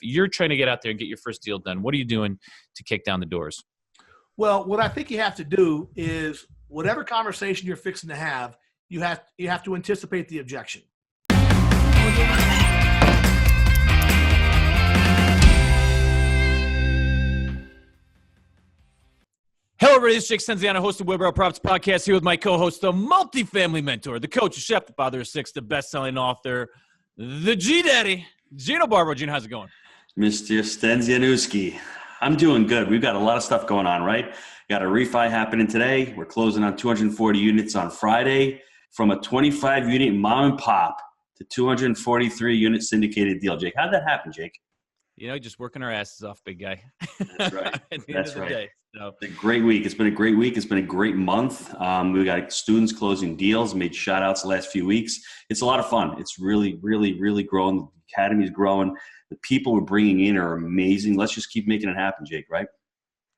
you're trying to get out there and get your first deal done, what are you doing to kick down the doors? Well, what I think you have to do is whatever conversation you're fixing to have, you have to anticipate the objection. Hello, everybody. This is Jake Stenziano, host of Wheelbarrow Props Podcast, here with my co-host, the multifamily mentor, the coach, the chef, the father of six, the best-selling author, the G-Daddy, Gino Barbaro. Gino, how's it going? Mr. Stenzianowski. I'm doing good. We've got a lot of stuff going on, right? Got a refi happening today. We're closing on 240 units on Friday, from a 25-unit mom and pop to 243-unit syndicated deal. Jake, how'd that happen, Jake? You know, just working our asses off, big guy. That's right. At the That's end of right. the day. So. It's a great week. It's been a great week. It's been a great month. We got students closing deals, made shout outs the last few weeks. It's a lot of fun. It's really, really, really growing. The academy's growing. The people we're bringing in are amazing. Let's just keep making it happen, Jake, right?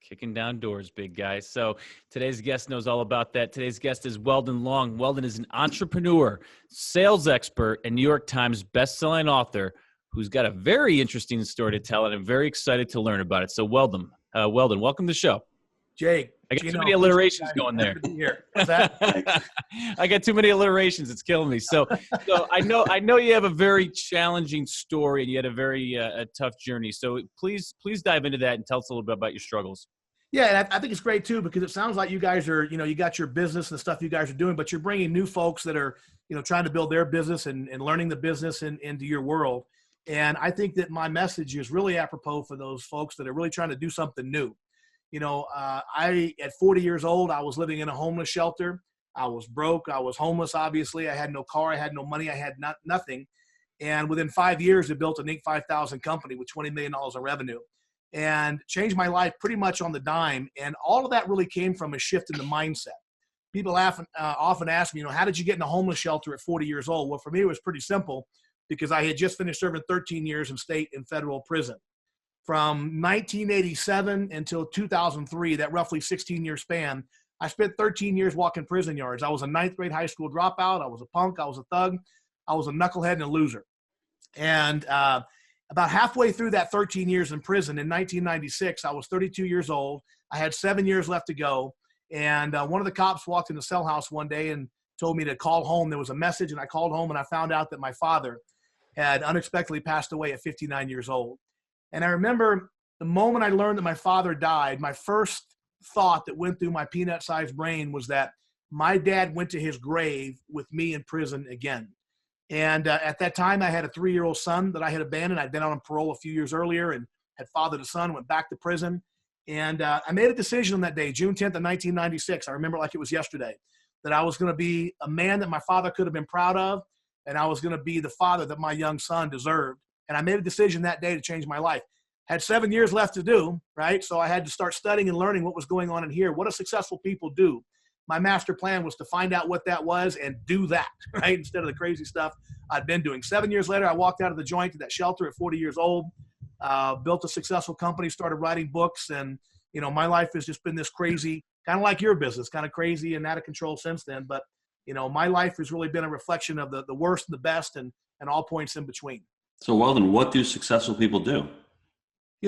Kicking down doors, big guy. So today's guest knows all about that. Today's guest is Weldon Long. Weldon is an entrepreneur, sales expert, and New York Times bestselling author who's got a very interesting story to tell, and I'm very excited to learn about it. So Weldon, welcome to the show. Jake, I got too many alliterations going there. What's that? I got too many alliterations. It's killing me. So I know you have a very challenging story, and you had a very a tough journey. So please dive into that and tell us a little bit about your struggles. Yeah, and I think it's great too, because it sounds like you guys are, you got your business and the stuff you guys are doing, but you're bringing new folks that are, trying to build their business and learning the business into your world. And I think that my message is really apropos for those folks that are really trying to do something new. At 40 years old, I was living in a homeless shelter. I was broke. I was homeless, obviously. I had no car. I had no money. I had nothing. And within 5 years, I built an Inc. 5000 company with $20 million in revenue and changed my life pretty much on the dime. And all of that really came from a shift in the mindset. People often ask me, how did you get in a homeless shelter at 40 years old? Well, for me, it was pretty simple, because I had just finished serving 13 years in state and federal prison. From 1987 until 2003, that roughly 16-year span, I spent 13 years walking prison yards. I was a ninth grade high school dropout. I was a punk. I was a thug. I was a knucklehead and a loser. And about halfway through that 13 years in prison in 1996, I was 32 years old. I had 7 years left to go. And one of the cops walked in the cell house one day and told me to call home. There was a message, and I called home, and I found out that my father had unexpectedly passed away at 59 years old. And I remember the moment I learned that my father died, my first thought that went through my peanut-sized brain was that my dad went to his grave with me in prison again. And at that time, I had a 3-year-old son that I had abandoned. I'd been on parole a few years earlier and had fathered a son, went back to prison. And I made a decision on that day, June 10th of 1996. I remember it like it was yesterday, that I was going to be a man that my father could have been proud of, and I was going to be the father that my young son deserved. And I made a decision that day to change my life. Had 7 years left to do, right? So I had to start studying and learning what was going on in here. What do successful people do? My master plan was to find out what that was and do that, right? Instead of the crazy stuff I'd been doing. 7 years later, I walked out of the joint to that shelter at 40 years old, built a successful company, started writing books. And, my life has just been this crazy, kind of like your business, kind of crazy and out of control since then. But, my life has really been a reflection of the worst and the best and all points in between. So, Weldon, what do successful people do?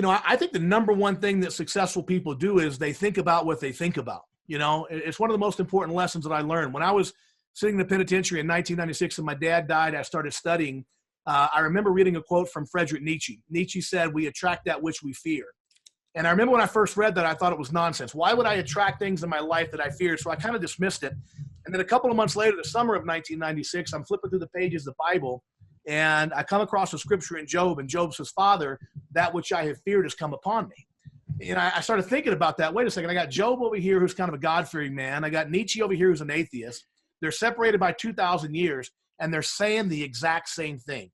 I think the number one thing that successful people do is they think about what they think about. It's one of the most important lessons that I learned. When I was sitting in the penitentiary in 1996 and my dad died, I started studying. I remember reading a quote from Friedrich Nietzsche. Nietzsche said, "We attract that which we fear." And I remember when I first read that, I thought it was nonsense. Why would I attract things in my life that I feared? So I kind of dismissed it. And then a couple of months later, the summer of 1996, I'm flipping through the pages of the Bible, and I come across a scripture in Job, and Job says, "Father, that which I have feared has come upon me." And I started thinking about that. Wait a second. I got Job over here, who's kind of a God-fearing man. I got Nietzsche over here, who's an atheist. They're separated by 2,000 years, and they're saying the exact same thing,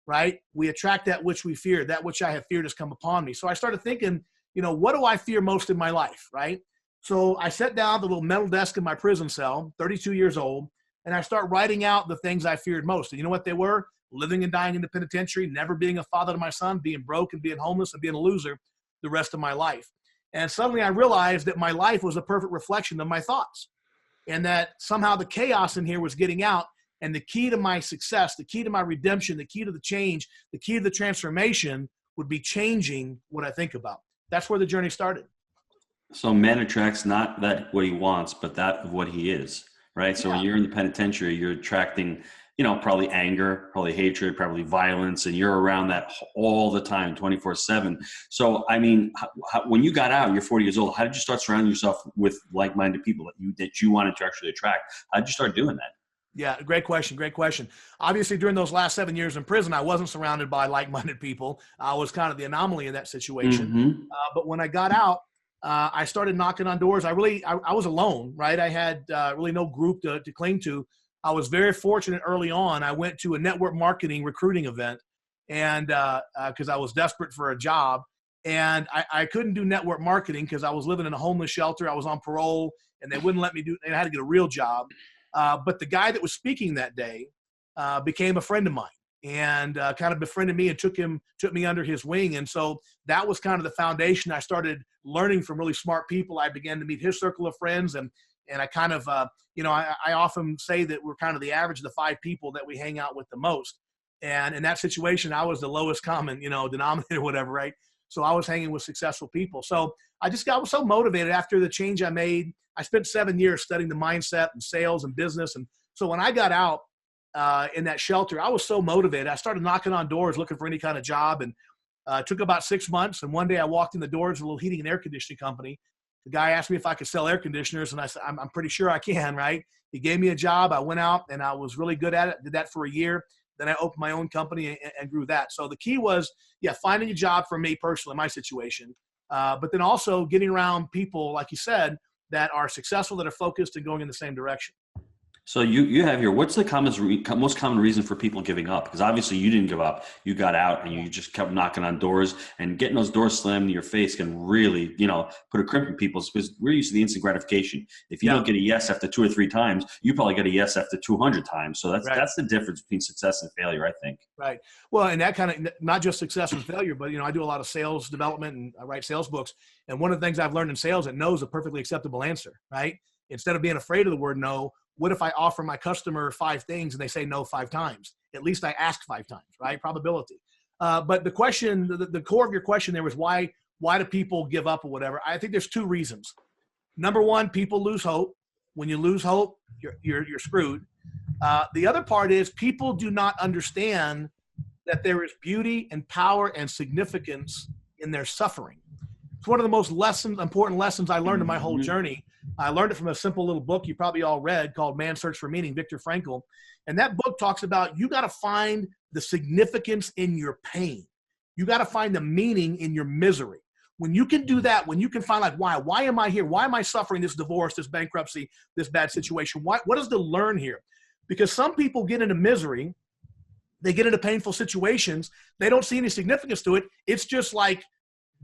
right? We attract that which we fear. That which I have feared has come upon me. So I started thinking, what do I fear most in my life, right? So I sat down at the little metal desk in my prison cell, 32 years old, and I start writing out the things I feared most. And you know what they were? Living and dying in the penitentiary, never being a father to my son, being broke and being homeless and being a loser the rest of my life. And suddenly I realized that my life was a perfect reflection of my thoughts, and that somehow the chaos in here was getting out. And the key to my success, the key to my redemption, the key to the change, the key to the transformation would be changing what I think about. That's where the journey started. So man attracts not that what he wants, but that of what he is, right? So when you're in the penitentiary, you're attracting, probably anger, probably hatred, probably violence, and you're around that all the time, 24/7. So, I mean, when you got out, you're 40 years old, how did you start surrounding yourself with like-minded people that you wanted to actually attract? How did you start doing that? Yeah, great question. Great question. Obviously, during those last 7 years in prison, I wasn't surrounded by like-minded people. I was kind of the anomaly in that situation. Mm-hmm. But when I got out, I started knocking on doors. I was alone, right? I had really no group to cling to. I was very fortunate early on. I went to a network marketing recruiting event, and because I was desperate for a job, and I couldn't do network marketing because I was living in a homeless shelter. I was on parole, and they wouldn't let me I had to get a real job. But the guy that was speaking that day became a friend of mine, and kind of befriended me and took me under his wing. And so that was kind of the foundation. I started learning from really smart people. I began to meet his circle of friends, and I kind of, I often say that we're kind of the average of the 5 people that we hang out with the most. And in that situation, I was the lowest common, denominator, whatever, right? So I was hanging with successful people. So I was so motivated after the change I made. I spent 7 years studying the mindset and sales and business. And so when I got out in that shelter, I was so motivated. I started knocking on doors looking for any kind of job, and it took about 6 months. And one day I walked in the doors of a little heating and air conditioning company. The guy asked me if I could sell air conditioners, and I said, I'm pretty sure I can, right? He gave me a job. I went out, and I was really good at it, did that for a year. Then I opened my own company and grew that. So the key was, finding a job for me personally, my situation, but then also getting around people, like you said, that are successful, that are focused and going in the same direction. So you have here, what's the most common reason for people giving up? Because obviously you didn't give up. You got out and you just kept knocking on doors, and getting those doors slammed in your face can really, put a crimp in people's, because we're used to the instant gratification. If you don't get a yes after 2 or 3 times, you probably get a yes after 200 times. So that's the difference between success and failure, I think. Right. Well, and that kind of, not just success and failure, but, I do a lot of sales development and I write sales books. And one of the things I've learned in sales, that no is a perfectly acceptable answer, right? Instead of being afraid of the word no, what if I offer my customer 5 things and they say no 5 times? At least I asked 5 times, right? Probability. But the question, the core of your question there was why do people give up or whatever? I think there's 2 reasons. Number one, people lose hope. When you lose hope, you're screwed. The other part is people do not understand that there is beauty and power and significance in their suffering. It's one of the most important lessons I learned in my whole journey. I learned it from a simple little book you probably all read called Man's Search for Meaning, Viktor Frankl. And that book talks about you got to find the significance in your pain. You got to find the meaning in your misery. When you can do that, when you can find why am I here? Why am I suffering this divorce, this bankruptcy, this bad situation? What is to learn here? Because some people get into misery. They get into painful situations. They don't see any significance to it. It's just like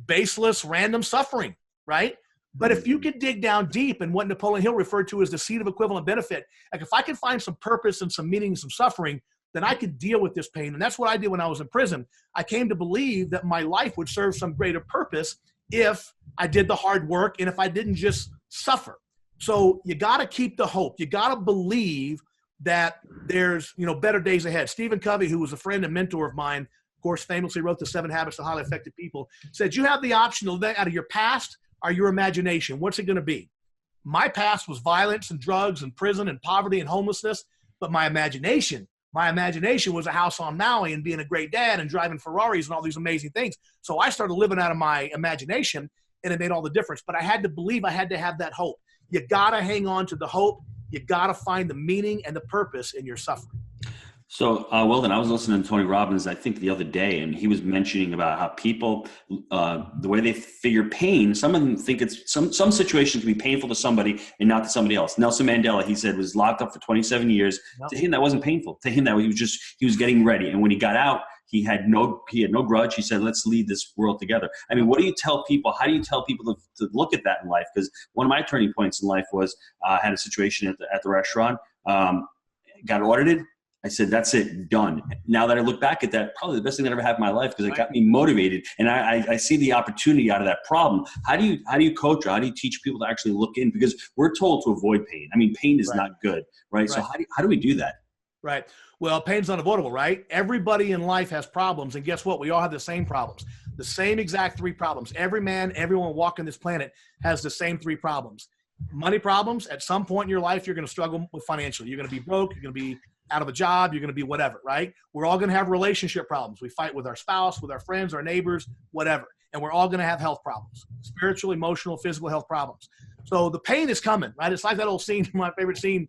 baseless, random suffering, right? But if you can dig down deep in what Napoleon Hill referred to as the seed of equivalent benefit, like if I can find some purpose and some meaning and some suffering, then I could deal with this pain. And that's what I did when I was in prison. I came to believe that my life would serve some greater purpose if I did the hard work and if I didn't just suffer. So you got to keep the hope. You got to believe that there's, better days ahead. Stephen Covey, who was a friend and mentor of mine, of course, famously wrote the 7 Habits of Highly Effective People, said, you have the option of out of your past or your imagination. What's it going to be? My past was violence and drugs and prison and poverty and homelessness, but my imagination was a house on Maui and being a great dad and driving Ferraris and all these amazing things. So I started living out of my imagination, and it made all the difference. But I had to believe, I had to have that hope. You got to hang on to the hope. You got to find the meaning and the purpose in your suffering. So, Weldon, I was listening to Tony Robbins, I think the other day, and he was mentioning about how people, the way they figure pain, some of them think it's some situations can be painful to somebody and not to somebody else. Nelson Mandela, he said, was locked up for 27 years. Yep. To him, that wasn't painful. To him, that he was getting ready. And when he got out, he had no grudge. He said, let's lead this world together. I mean, what do you tell people? How do you tell people to look at that in life? Because one of my turning points in life was I had a situation at the restaurant, got audited. I said, that's it, done. Now that I look back at that, probably the best thing that I ever had in my life because it got me motivated. And I see the opportunity out of that problem. How do you coach or how do you teach people to actually look in? Because we're told to avoid pain. I mean, pain is not good, right? So how do we do that? Right. Well, pain's unavoidable, right? Everybody in life has problems. And guess what? We all have the same problems. the same exact three problems. Every man, everyone walking this planet has the same three problems. Money problems. At some point in your life, you're going to struggle with financially. You're going to be broke. You're going to be out of a job. You're going to be whatever, right? We're all going to have relationship problems. We fight with our spouse, with our friends, our neighbors, whatever. And we're all going to have health problems, spiritual, emotional, physical health problems. So the pain is coming, right? It's like that old scene, my favorite scene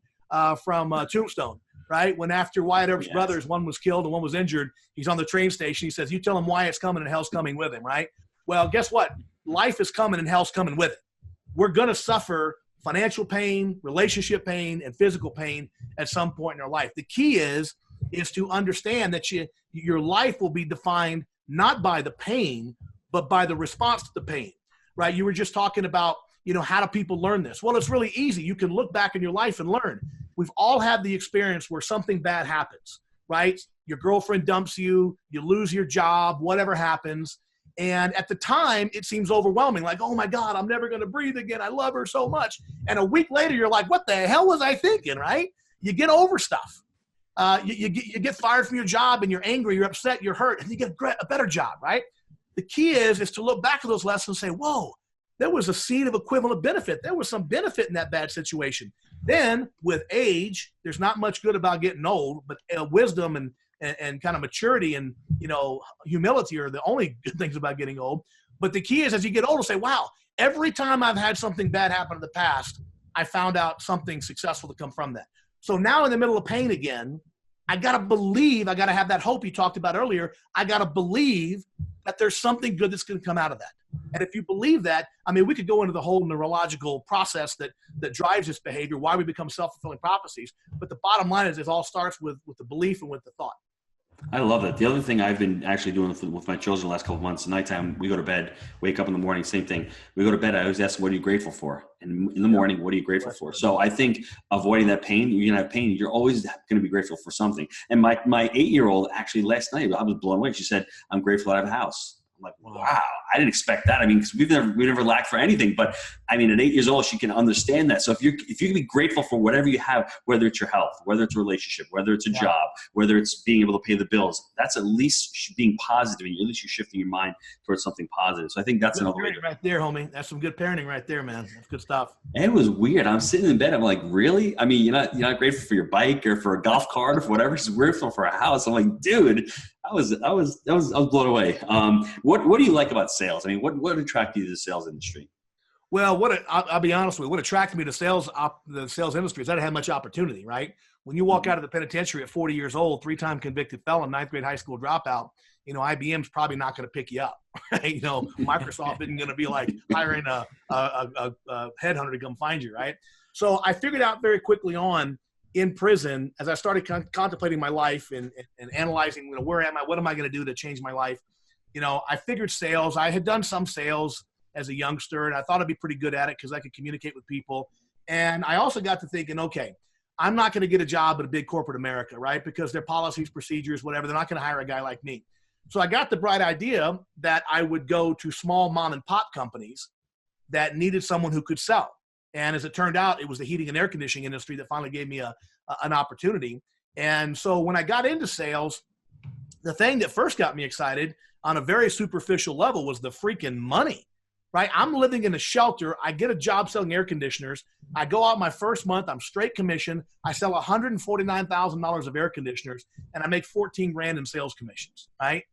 from Tombstone, right? When after Wyatt Earp's brothers, one was killed and one was injured, he's on the train station. He says, you tell him Wyatt's coming and hell's coming with him, right? Well, guess what? Life is coming and hell's coming with it. We're going to suffer financial pain, relationship pain, and physical pain at some point in our life. The key is to understand that your life will be defined not by the pain, but by the response to the pain, right? You were just talking about, how do people learn this? Well, it's really easy. You can look back in your life and learn. We've all had the experience where something bad happens, right? Your girlfriend dumps you, you lose your job, whatever happens. And at the time, it seems overwhelming. Like, oh my God, I'm never going to breathe again. I love her so much. And a week later, you're like, what the hell was I thinking, right? You get over stuff. You get fired from your job and you're angry, you're upset, you're hurt, and you get a better job, right? The key is to look back at those lessons and say, whoa, there was a seed of equivalent benefit. There was some benefit in that bad situation. Then with age, there's not much good about getting old, but wisdom and kind of maturity and, humility are the only good things about getting old. But the key is as you get older, say, wow, every time I've had something bad happen in the past, I found out something successful to come from that. So now in the middle of pain again, I got to believe, I got to have that hope you talked about earlier. I got to believe that there's something good that's going to come out of that. And if you believe that, we could go into the whole neurological process that drives this behavior, why we become self-fulfilling prophecies. But the bottom line is it all starts with the belief and with the thought. I love that. The other thing I've been actually doing with my children the last couple of months, nighttime, we go to bed, wake up in the morning, same thing. We go to bed, I always ask, what are you grateful for? And in the morning, what are you grateful for? So I think avoiding that pain, you're going to have pain, you're always going to be grateful for something. And my 8-year-old actually last night, I was blown away. She said, I'm grateful I have a house. I'm like, wow, I didn't expect that. Because we never lacked for anything. But at 8 years old, she can understand that. So if you can be grateful for whatever you have, whether it's your health, whether it's a relationship, whether it's a job, whether it's being able to pay the bills, that's at least being positive. And at least you're shifting your mind towards something positive. So I think that's another way. Right there, homie. That's some good parenting right there, man. That's good stuff. And it was weird. I'm sitting in bed. I'm like, really? You're not grateful for your bike or for a golf cart or for whatever. She's grateful for a house. I'm like, dude, I was blown away. What do you like about sales? What attracted you to the sales industry? Well, I'll be honest with you. What attracted me to the sales industry is that I had much opportunity, right? When you walk out of the penitentiary at 40 years old, 3-time convicted felon, 9th grade high school dropout, IBM's probably not going to pick you up. Right? Microsoft isn't going to be like hiring a headhunter to come find you, right? So I figured out very quickly on in prison, as I started contemplating my life and analyzing, where am I? What am I going to do to change my life? I figured sales. I had done some sales as a youngster, and I thought I'd be pretty good at it because I could communicate with people. And I also got to thinking, okay, I'm not going to get a job at a big corporate America, right? Because their policies, procedures, whatever, they're not going to hire a guy like me. So I got the bright idea that I would go to small mom and pop companies that needed someone who could sell. And as it turned out, it was the heating and air conditioning industry that finally gave me an opportunity. And so when I got into sales, the thing that first got me excited on a very superficial level was the freaking money, right? I'm living in a shelter. I get a job selling air conditioners. I go out my first month. I'm straight commission. I sell $149,000 of air conditioners, and I make $14,000 in sales commissions, right?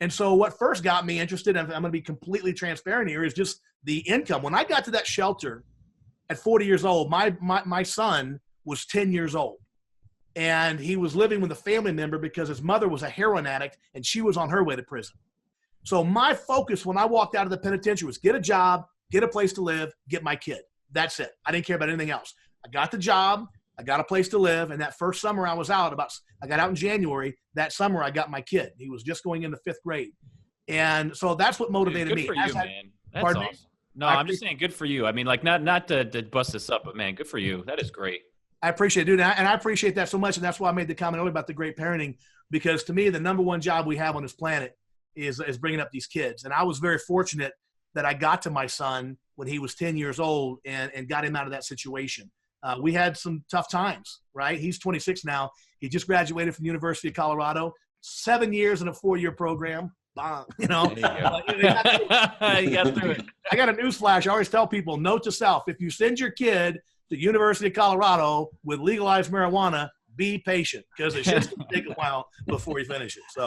And so what first got me interested, and I'm going to be completely transparent here, is just the income. When I got to that shelter at 40 years old, my son was 10 years old. And he was living with a family member because his mother was a heroin addict and she was on her way to prison. So my focus when I walked out of the penitentiary was get a job, get a place to live, get my kid. That's it. I didn't care about anything else. I got the job, I got a place to live, and that first summer I was out, I got out in January. That summer I got my kid. He was just going into 5th grade. And so that's what motivated me. Good for you, man. That's awesome. No, I'm just saying good for you. Not to bust this up, but man, good for you. That is great. I appreciate it, dude. And I appreciate that so much. And that's why I made the comment earlier about the great parenting, because to me, the number one job we have on this planet is bringing up these kids. And I was very fortunate that I got to my son when he was 10 years old and got him out of that situation. We had some tough times, right? He's 26 now. He just graduated from the University of Colorado, 7 years in a 4-year program, You know, There you go. Like, they got through it. You got through it. I got a newsflash. I always tell people, note to self, if you send your kid to University of Colorado with legalized marijuana, be patient because it's just going to take a while before he finishes. So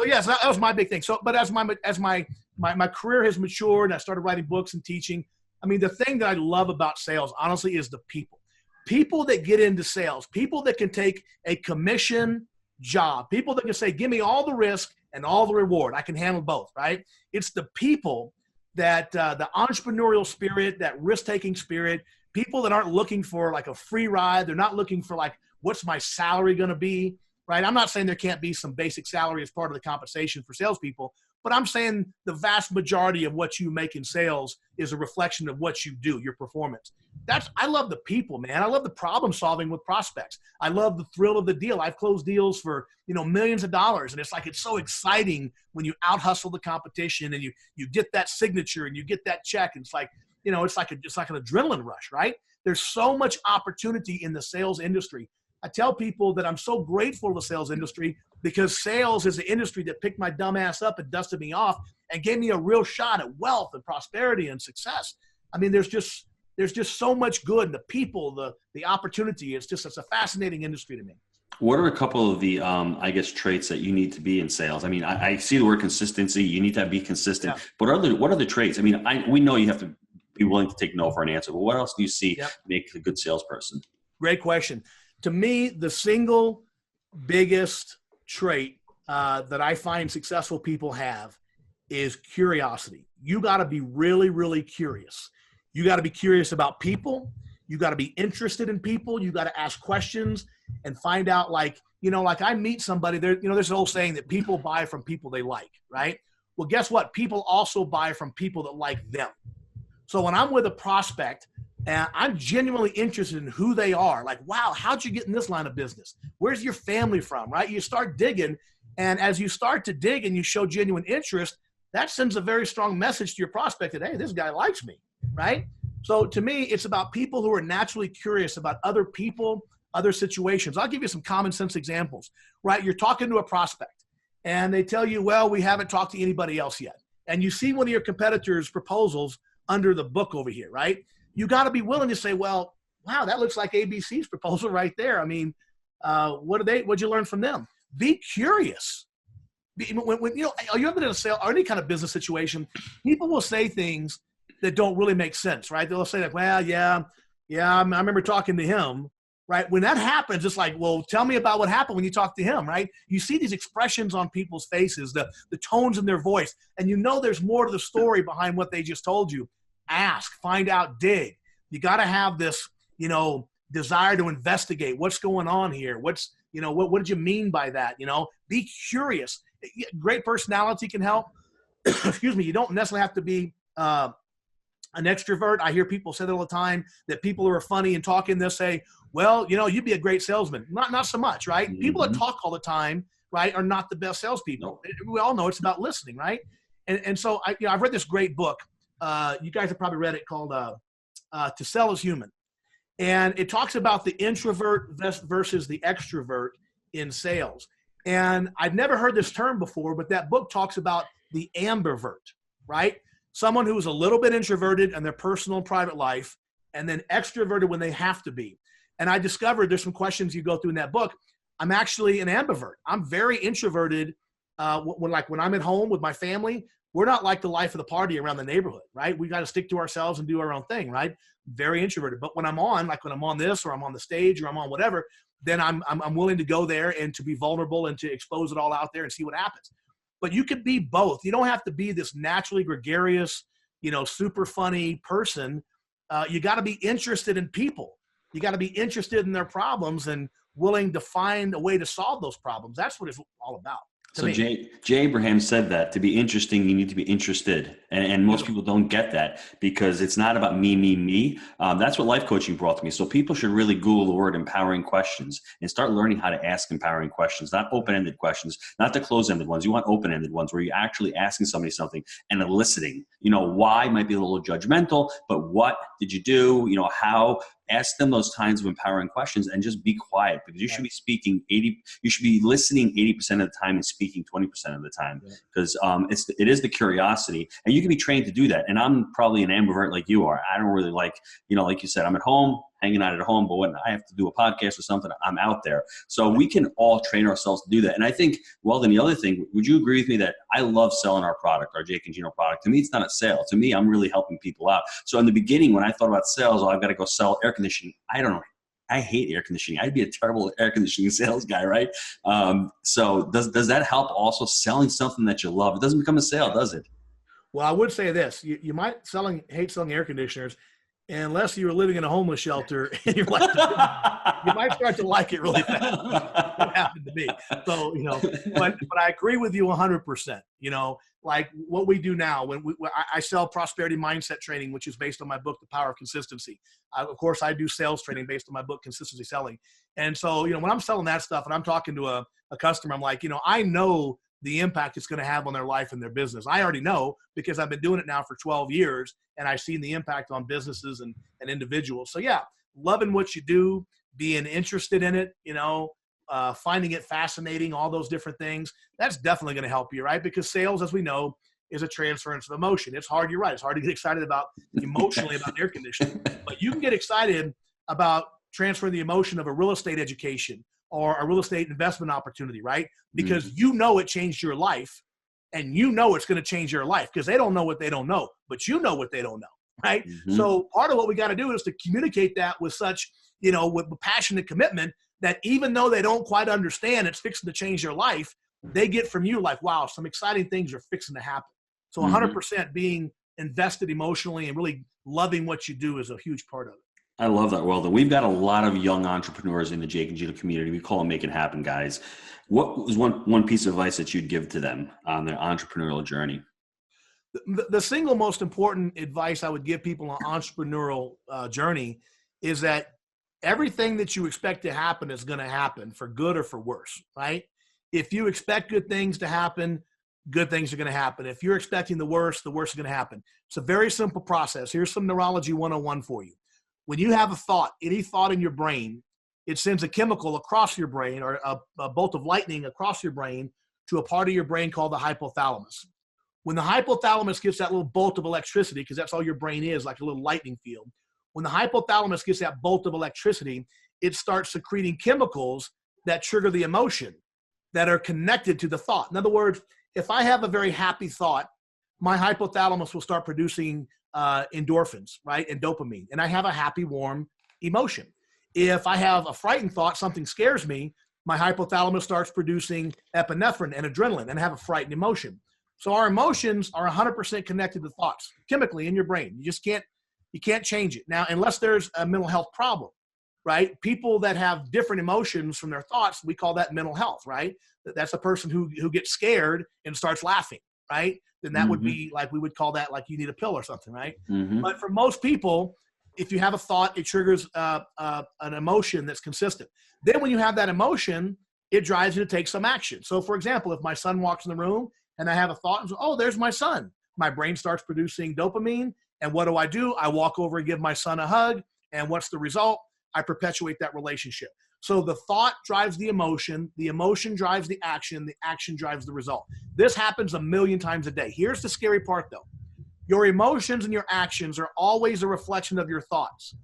yes, that was my big thing. So, but as my career has matured and I started writing books and teaching, I mean, the thing that I love about sales, honestly, is the people. People that get into sales, people that can take a commission job, people that can say, give me all the risk and all the reward. I can handle both, right? It's the people that the entrepreneurial spirit, that risk-taking spirit, people that aren't looking for like a free ride. They're not looking for like, what's my salary going to be, right? I'm not saying there can't be some basic salary as part of the compensation for salespeople, but I'm saying the vast majority of what you make in sales is a reflection of what you do, your performance. I love the people, man. I love the problem solving with prospects. I love the thrill of the deal. I've closed deals for, millions of dollars. And it's so exciting when you out hustle the competition and you get that signature and you get that check. And it's like an adrenaline rush, right? There's so much opportunity in the sales industry. I tell people that I'm so grateful to the sales industry because sales is an industry that picked my dumb ass up and dusted me off and gave me a real shot at wealth and prosperity and success. I mean, there's just so much good in the people, the opportunity. It's a fascinating industry to me. What are a couple of the, traits that you need to be in sales? I mean, I see the word consistency. You need to be consistent. Yeah. But what are the traits? I mean, we know you have to be willing to take no for an answer, but what else do you see make a good salesperson? Great question. To me, the single biggest trait that I find successful people have is curiosity. You got to be really, really curious. You got to be curious about people. You got to be interested in people. You got to ask questions and find out, like I meet somebody there, there's an old saying that people buy from people they like, right? Well, guess what? People also buy from people that like them. So when I'm with a prospect and I'm genuinely interested in who they are, like, wow, how'd you get in this line of business? Where's your family from, right? You start digging. And as you start to dig and you show genuine interest, that sends a very strong message to your prospect that, hey, this guy likes me, right? So to me, it's about people who are naturally curious about other people, other situations. I'll give you some common sense examples, right? You're talking to a prospect and they tell you, well, we haven't talked to anybody else yet. And you see one of your competitors' proposals under the book over here, right? You got to be willing to say, well, wow, that looks like ABC's proposal right there. I mean, what'd you learn from them? Be curious. When are you ever in a sale or any kind of business situation, people will say things that don't really make sense, right? They'll say like, well, yeah, I remember talking to him, right? When that happens, it's like, well, tell me about what happened when you talked to him, right? You see these expressions on people's faces, the tones in their voice, and there's more to the story behind what they just told you. Ask, find out, dig. You got to have this, desire to investigate what's going on here. What did you mean by that? Be curious. Great personality can help. Excuse me. You don't necessarily have to be an extrovert. I hear people say that all the time, that people who are funny and talking, they'll say, well, you'd be a great salesman. Not so much, right? Mm-hmm. People that talk all the time, right, are not the best salespeople. No. We all know it's about listening, right? And so I've read this great book. You guys have probably read it, called To Sell is Human. And it talks about the introvert versus the extrovert in sales. And I've never heard this term before, but that book talks about the ambivert, right? Someone who is a little bit introverted in their personal and private life, and then extroverted when they have to be. And I discovered there's some questions you go through in that book. I'm actually an ambivert. I'm very introverted when I'm at home with my family. We're not like the life of the party around the neighborhood, right? We got to stick to ourselves and do our own thing, right? Very introverted. But when I'm on this, or I'm on the stage, or I'm on whatever, then I'm willing to go there and to be vulnerable and to expose it all out there and see what happens. But you could be both. You don't have to be this naturally gregarious, super funny person. You got to be interested in people. You got to be interested in their problems and willing to find a way to solve those problems. That's what it's all about. So Jay Abraham said that to be interesting, you need to be interested. And most people don't get that because it's not about me. That's what life coaching brought to me. So people should really Google the word empowering questions and start learning how to ask empowering questions, not open-ended questions, not the closed-ended ones. You want open-ended ones where you're actually asking somebody something and eliciting. Why might be a little judgmental, but what did you do? How? ask them those kinds of empowering questions and just be quiet, because you should be speaking you should be listening 80% of the time and speaking 20% of the time, because it is the curiosity, and you can be trained to do that. And I'm probably an ambivert like you are. I don't really like, like you said, I'm at home, hanging out at home, but when I have to do a podcast or something, I'm out there. So we can all train ourselves to do that. And I think, Weldon, the other thing, would you agree with me that I love selling our product, our Jake and Gino product? To me, it's not a sale. To me, I'm really helping people out. So in the beginning, when I thought about sales, I've got to go sell air conditioning. I don't know. I hate air conditioning. I'd be a terrible air conditioning sales guy, right? So does that help also, selling something that you love? It doesn't become a sale, does it? Well, I would say this. You might hate selling air conditioners, unless you were living in a homeless shelter and you're like, you might start to like it really fast. That happened to me. So, but I agree with you 100%. Like what we do now, when I sell prosperity mindset training, which is based on my book, The Power of Consistency. Of course, I do sales training based on my book, Consistency Selling. And so, when I'm selling that stuff and I'm talking to a customer, I'm like, I know the impact it's going to have on their life and their business. I already know, because I've been doing it now for 12 years and I've seen the impact on businesses and individuals. So yeah, loving what you do, being interested in it, finding it fascinating, all those different things, that's definitely going to help you, right? Because sales, as we know, is a transference of emotion. It's hard, you're right. It's hard to get excited about emotionally about air conditioning, but you can get excited about transferring the emotion of a real estate education or a real estate investment opportunity, right? Because it changed your life, and it's going to change your life, because they don't know what they don't know, but you know what they don't know, right? So part of what we got to do is to communicate that with such, with passionate commitment, that even though they don't quite understand it's fixing to change their life, they get from you like, wow, some exciting things are fixing to happen. So 100% being invested emotionally and really loving what you do is a huge part of it. I love that, Weldon. We've got a lot of young entrepreneurs in the Jake and Gino community. We call them Make It Happen guys. What was one piece of advice that you'd give to them on their entrepreneurial journey? The single most important advice I would give people on entrepreneurial journey is that everything that you expect to happen is going to happen, for good or for worse, right? If you expect good things to happen, good things are going to happen. If you're expecting the worst is going to happen. It's a very simple process. Here's some neurology 101 for you. When you have a thought, any thought in your brain, it sends a chemical across your brain, or a bolt of lightning across your brain, to a part of your brain called the hypothalamus. When the hypothalamus gets that little bolt of electricity, because that's all your brain is, like a little lightning field. When the hypothalamus gets that bolt of electricity, it starts secreting chemicals that trigger the emotion that are connected to the thought. In other words, if I have a very happy thought, my hypothalamus will start producing endorphins, right? And dopamine. And I have a happy, warm emotion. If I have a frightened thought, something scares me, my hypothalamus starts producing epinephrine and adrenaline, and I have a frightened emotion. So our emotions are 100% connected to thoughts chemically in your brain. You can't change it. Now, unless there's a mental health problem, right? People that have different emotions from their thoughts, we call that mental health, right? That's a person who gets scared and starts laughing, right? Then that would be like, we would call that like you need a pill or something, right? But for most people, if you have a thought, it triggers an emotion that's consistent. Then when you have that emotion, it drives you to take some action. So for example, if my son walks in the room and I have a thought, and so, oh, there's my son. My brain starts producing dopamine. And what do? I walk over and give my son a hug. And what's the result? I perpetuate that relationship. So the thought drives the emotion drives the action drives the result. This happens 1,000,000 times a day. Here's the scary part though. Your emotions and your actions are always a reflection of your thoughts,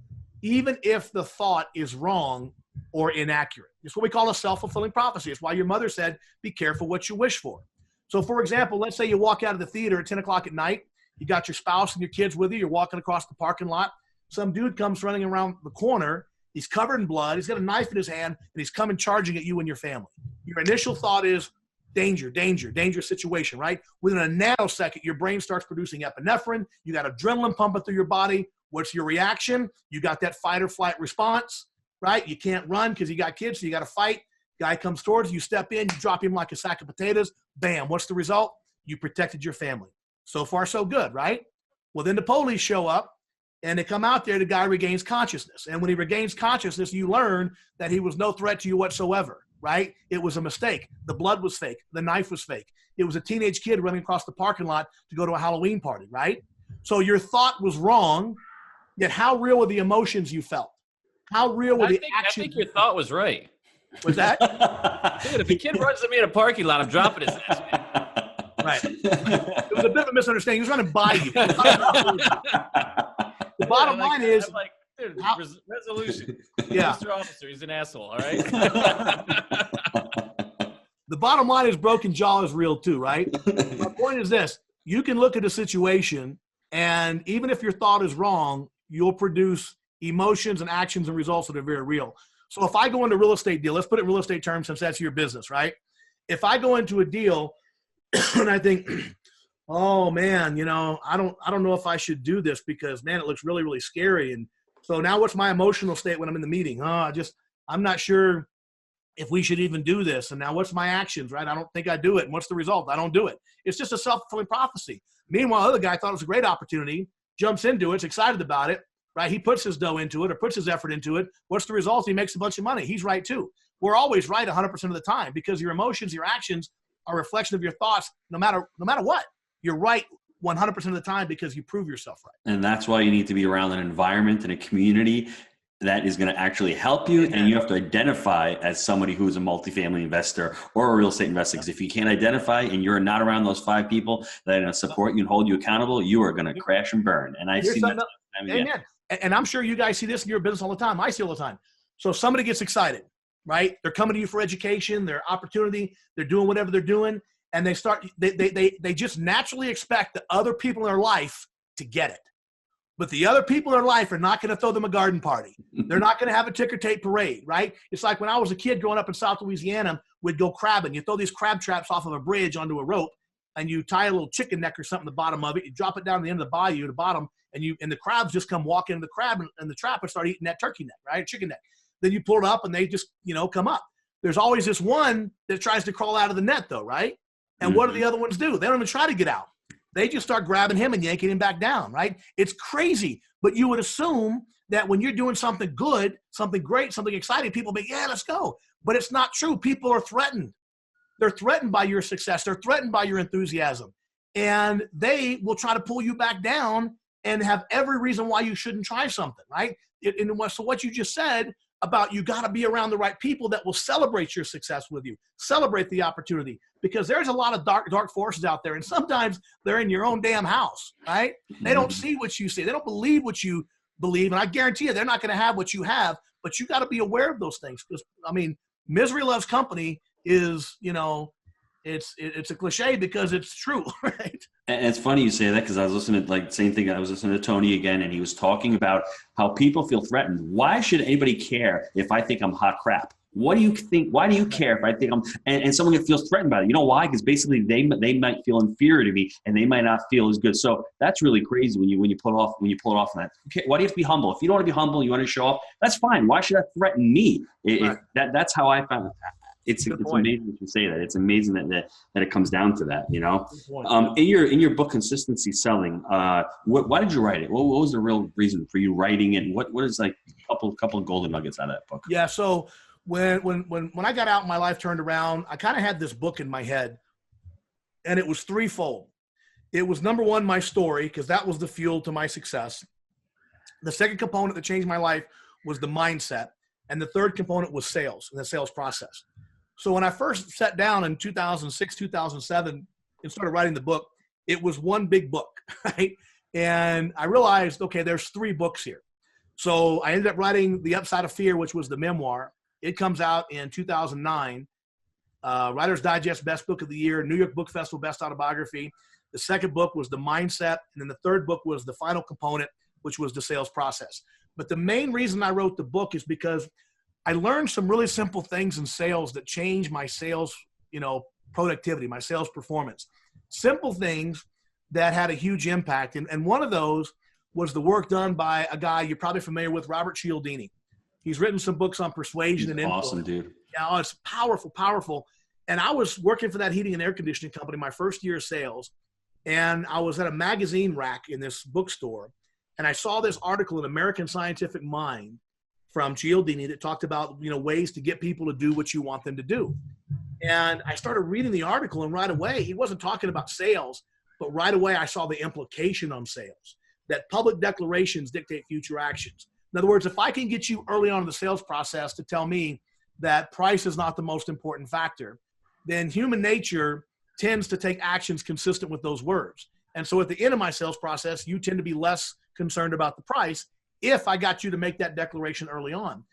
even if the thought is wrong or inaccurate. It's what we call a self-fulfilling prophecy. It's why your mother said, be careful what you wish for. So for example, let's say you walk out of the theater at 10 o'clock at night, you got your spouse and your kids with you, you're walking across the parking lot, some dude comes running around the corner, he's covered in blood, he's got a knife in his hand, and he's coming charging at you and your family. Your initial thought is, danger, dangerous situation, right? Within a nanosecond, your brain starts producing epinephrine, you got adrenaline pumping through your body. What's your reaction? You got that fight or flight response, right? You can't run because you got kids, so you got to fight. Guy comes towards you, step in, you drop him like a sack of potatoes, bam, what's the result? You protected your family. So far, so good, right? Well, then the police show up, and they come out there, the guy regains consciousness. And when he regains consciousness, you learn that he was no threat to you whatsoever, right? It was a mistake. The blood was fake. The knife was fake. It was a teenage kid running across the parking lot to go to a Halloween party, right? So your thought was wrong, yet how real were the emotions you felt? How real were the I actions? think your thought was right. Was that? Dude, if a kid runs at me in a parking lot, I'm dropping his ass. Right. It was a bit of a misunderstanding. He was running by you. The bottom line is, I'm like, dude, resolution. Yeah. Mr. Officer, he's an asshole, all right? the bottom line is broken jaw is real too, right? My point is this. You can look at a situation, and even if your thought is wrong, you'll produce emotions and actions and results that are very real. So if I go into a real estate deal, let's put it in real estate terms since that's your business, right? If I go into a deal and I think, oh man, you know, I don't know if I should do this because man, it looks really, really scary. And so now what's my emotional state when I'm in the meeting? I'm not sure if we should even do this. And now what's my actions, right? I don't think I do it. And what's the result? I don't do it. It's just a self-fulfilling prophecy. Meanwhile, the other guy thought it was a great opportunity, jumps into it, is excited about it, right? He puts his dough into it or puts his effort into it. What's the result? He makes a bunch of money. He's right too. We're always right 100% of the time because your emotions, your actions are a reflection of your thoughts. No matter what, you're right 100% of the time because you prove yourself right. And that's why you need to be around an environment and a community that is going to actually help you. And you have to identify as somebody who's a multifamily investor or a real estate investor. Because if you can't identify and you're not around those 5 people that are going to support you and hold you accountable, you are going to crash and burn. And I've seen that. Amen. And I'm sure you guys see this in your business all the time. I see it all the time. So somebody gets excited, right? They're coming to you for education, their opportunity, they're doing whatever they're doing. And they just naturally expect the other people in their life to get it. But the other people in their life are not going to throw them a garden party. They're not going to have a ticker tape parade, right? It's like when I was a kid growing up in South Louisiana, we'd go crabbing. You throw these crab traps off of a bridge onto a rope, and you tie a little chicken neck or something at the bottom of it. You drop it down to the end of the bayou at the bottom, and the crabs just come walk into the crab and the trap and start eating that turkey neck, right? Chicken neck. Then you pull it up, and they just, come up. There's always this one that tries to crawl out of the net, though, right? And what do the other ones do? They don't even try to get out. They just start grabbing him and yanking him back down, right? It's crazy. But you would assume that when you're doing something good, something great, something exciting, people be, yeah, let's go. But it's not true. People are threatened. They're threatened by your success. They're threatened by your enthusiasm. And they will try to pull you back down and have every reason why you shouldn't try something, right? So what you just said about you got to be around the right people that will celebrate your success with you, celebrate the opportunity, because there's a lot of dark forces out there, and sometimes they're in your own damn house, right? They don't see what you see. They don't believe what you believe, and I guarantee you they're not going to have what you have, but you got to be aware of those things because, misery loves company is, it's a cliche because it's true, right? And it's funny you say that because I was listening to same thing. I was listening to Tony again, and he was talking about how people feel threatened. Why should anybody care if I think I'm hot crap? What do you think? Why do you care if I think I'm, and someone feels threatened by it? You know why? Because basically they might feel inferior to me and they might not feel as good. So that's really crazy when you pull it off on that. Okay, why do you have to be humble? If you don't want to be humble, you want to show off, that's fine. Why should that threaten me? Right. That's how I found it. It's amazing that you say that. It's amazing that it comes down to that, In your book, Consistency Selling, why did you write it? What was the real reason for you writing it? What is a couple of golden nuggets out of that book? Yeah. So when I got out and my life turned around, I kind of had this book in my head, and it was threefold. It was number one, my story, because that was the fuel to my success. The second component that changed my life was the mindset. And the third component was sales and the sales process. So when I first sat down in 2006, 2007 and started writing the book, it was one big book, right? And I realized, okay, there's 3 books here. So I ended up writing The Upside of Fear, which was the memoir. It comes out in 2009. Writer's Digest Best Book of the Year, New York Book Festival Best Autobiography. The second book was The Mindset. And then the third book was the final component, which was the sales process. But the main reason I wrote the book is because I learned some really simple things in sales that changed my sales, productivity, my sales performance. Simple things that had a huge impact. And one of those was the work done by a guy you're probably familiar with, Robert Cialdini. He's written some books on persuasion and influence. Awesome, dude. Yeah, it's powerful. And I was working for that heating and air conditioning company my first year of sales. And I was at a magazine rack in this bookstore. And I saw this article in American Scientific Mind from Cialdini that talked about, ways to get people to do what you want them to do. And I started reading the article, and right away, he wasn't talking about sales, but right away I saw the implication on sales, that public declarations dictate future actions. In other words, if I can get you early on in the sales process to tell me that price is not the most important factor, then human nature tends to take actions consistent with those words. And so at the end of my sales process, you tend to be less concerned about the price if I got you to make that declaration early on.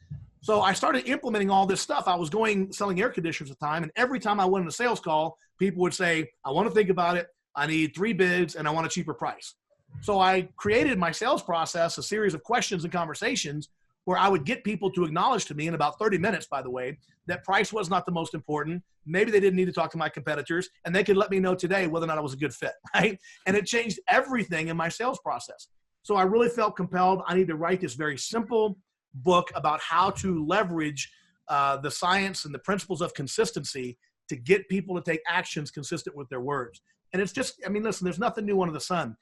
So I started implementing all this stuff. I was selling air conditioners at the time, and every time I went on a sales call, people would say, I want to think about it. I need 3 bids, and I want a cheaper price. So I created my sales process, a series of questions and conversations where I would get people to acknowledge to me in about 30 minutes, by the way, that price was not the most important. Maybe they didn't need to talk to my competitors, and they could let me know today whether or not I was a good fit, right? And it changed everything in my sales process. So I really felt compelled. I need to write this very simple book about how to leverage the science and the principles of consistency to get people to take actions consistent with their words. And it's just, I mean, listen, there's nothing new under the sun.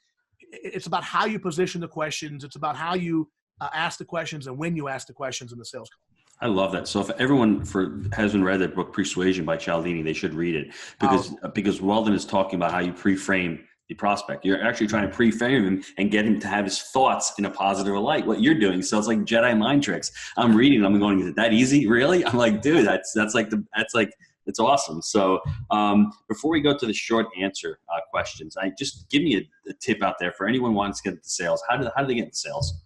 It's about how you position the questions. It's about how you ask the questions and when you ask the questions in the sales call. I love that. So if everyone hasn't read that book, Persuasion by Cialdini, they should read it because Weldon is talking about how you pre-frame the prospect. You're actually trying to pre-frame him and get him to have his thoughts in a positive light, what you're doing. So it's like Jedi mind tricks. I'm reading, I'm going, is it that easy? Really? I'm like, dude, it's awesome. So before we go to the short answer questions, just give me a tip out there for anyone who wants to get into sales. How do they get into sales?